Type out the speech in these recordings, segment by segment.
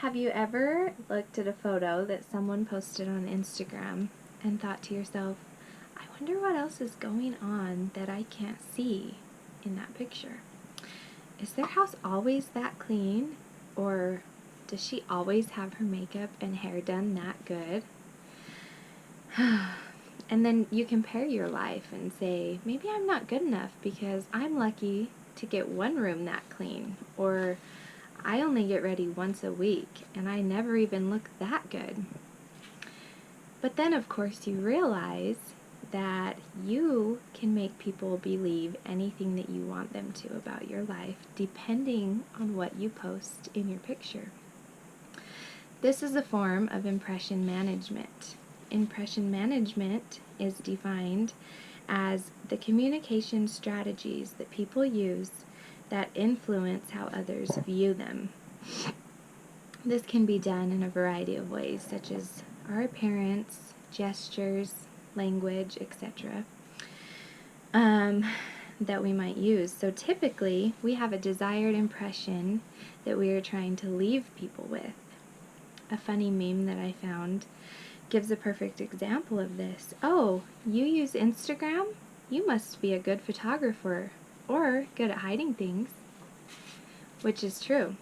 Have you ever looked at a photo that someone posted on Instagram and thought to yourself, I wonder what else is going on that I can't see in that picture? Is their house always that clean? Or does she always have her makeup and hair done that good? And then you compare your life and say, maybe I'm not good enough because I'm lucky to get one room that clean. Or I only get ready once a week and I never even look that good. But then, of course, you realize that you can make people believe anything that you want them to about your life, depending on what you post in your picture. This is a form of impression management. Impression management is defined as the communication strategies that people use that influence how others view them. This can be done in a variety of ways, such as our appearance, gestures, language, etc., that we might use. So typically, we have a desired impression that we are trying to leave people with. A funny meme that I found gives a perfect example of this. Oh, you use Instagram? You must be a good photographer or good at hiding things. Which is true.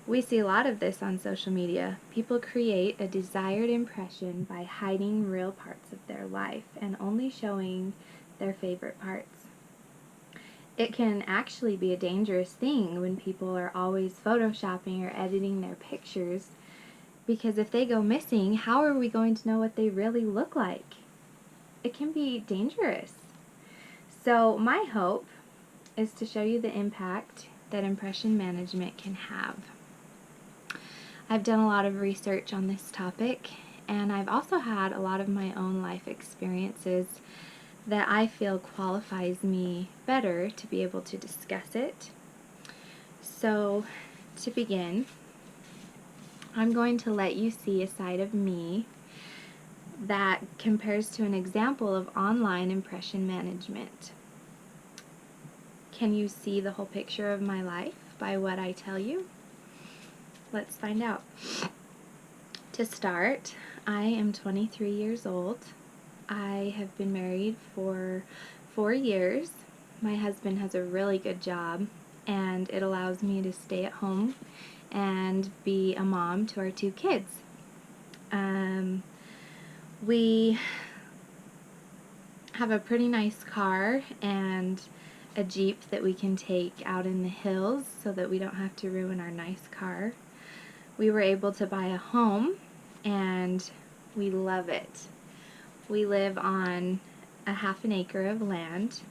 We see a lot of this on social media. People create a desired impression by hiding real parts of their life and only showing their favorite parts. It can actually be a dangerous thing when people are always photoshopping or editing their pictures, because if they go missing, how are we going to know what they really look like? It can be dangerous. So my hope is to show you the impact that impression management can have. I've done a lot of research on this topic, and I've also had a lot of my own life experiences that I feel qualifies me better to be able to discuss it. So, to begin, I'm going to let you see a side of me that compares to an example of online impression management. Can you see the whole picture of my life by what I tell you? Let's find out. To start, I am 23 years old. I have been married for 4 years. My husband has a really good job, and it allows me to stay at home and be a mom to our 2 kids. We have a pretty nice car and a Jeep that we can take out in the hills so that we don't have to ruin our nice car. We were able to buy a home, and we love it. We live on a half an acre of land.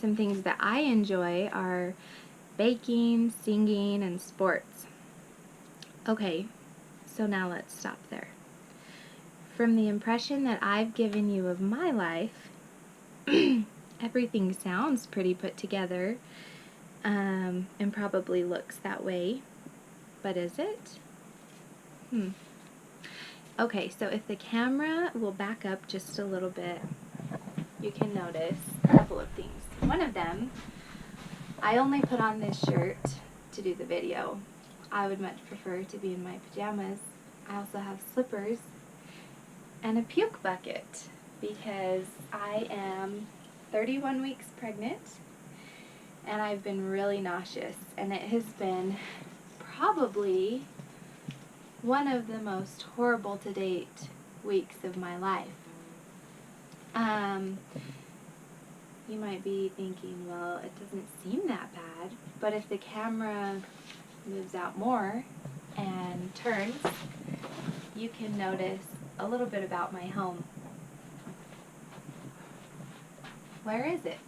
Some things that I enjoy are baking, singing, and sports. Okay, so now let's stop there. From the impression that I've given you of my life, everything sounds pretty put together, and probably looks that way, but is it? Okay, so if the camera will back up just a little bit, you can notice a couple of things. One of them, I only put on this shirt to do the video. I would much prefer to be in my pajamas. I also have slippers and a puke bucket because I am 31 weeks pregnant and I've been really nauseous, and it has been probably one of the most horrible to date weeks of my life. You might be thinking, well, it doesn't seem that bad, but if the camera moves out more and turns, you can notice a little bit about my home. Where is it?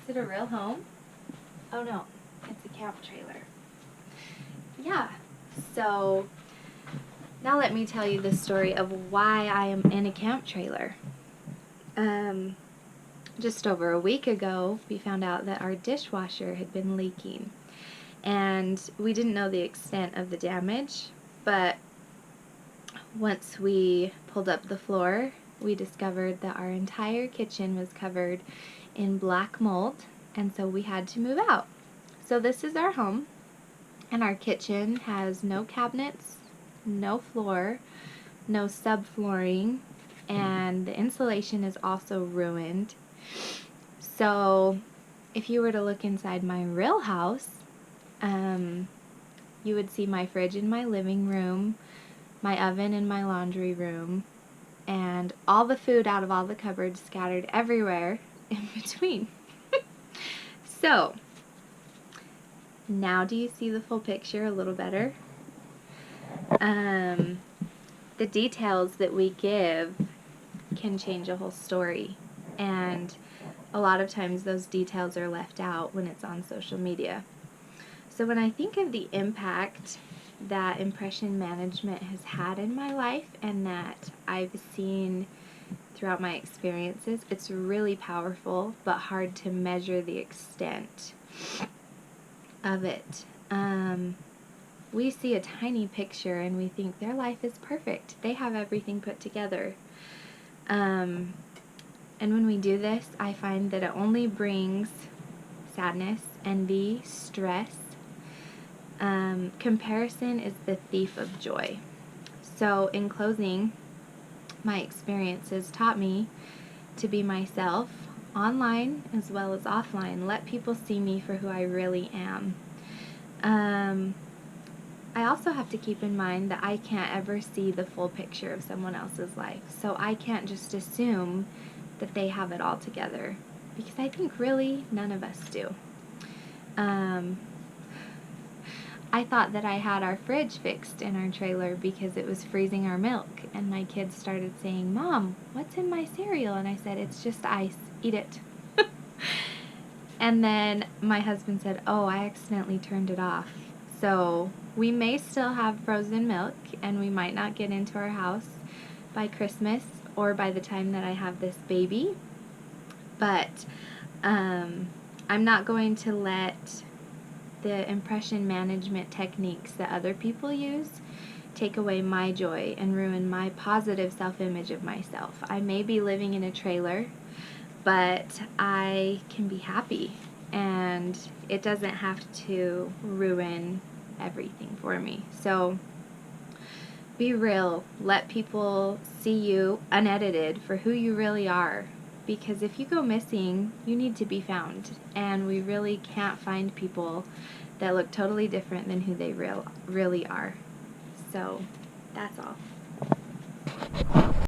Is it a real home? Oh no, it's a camp trailer. Yeah, so now let me tell you the story of why I am in a camp trailer. Just over a week ago, we found out that our dishwasher had been leaking, and we didn't know the extent of the damage, but once we pulled up the floor, we discovered that our entire kitchen was covered in black mold, and so we had to move out. So this is our home. And our kitchen has no cabinets, no floor, no subflooring, and the insulation is also ruined. So if you were to look inside my real house, you would see my fridge in my living room, my oven in my laundry room, and all the food out of all the cupboards scattered everywhere in between. So, now do you see the full picture a little better? The details that we give can change a whole story, and a lot of times those details are left out when it's on social media. So when I think of the impact that impression management has had in my life and that I've seen throughout my experiences, it's really powerful but hard to measure the extent of it. We see a tiny picture and we think their life is perfect. They have everything put together. And when we do this, I find that it only brings sadness, envy, stress. Comparison is the thief of joy. So in closing, my experiences taught me to be myself online as well as offline. Let people see me for who I really am. I also have to keep in mind that I can't ever see the full picture of someone else's life. So I can't just assume that they have it all together, because I think really none of us do. I thought that I had our fridge fixed in our trailer because it was freezing our milk, and my kids started saying, "Mom, what's in my cereal?" And I said, "It's just ice. Eat it." And then my husband said, "Oh, I accidentally turned it off." So we may still have frozen milk, and we might not get into our house by Christmas or by the time that I have this baby. But I'm not going to let the impression management techniques that other people use take away my joy and ruin my positive self-image of myself. I may be living in a trailer, but I can be happy, and it doesn't have to ruin everything for me. So be real. Let people see you unedited for who you really are. Because if you go missing, you need to be found. And we really can't find people that look totally different than who they really are. So that's all.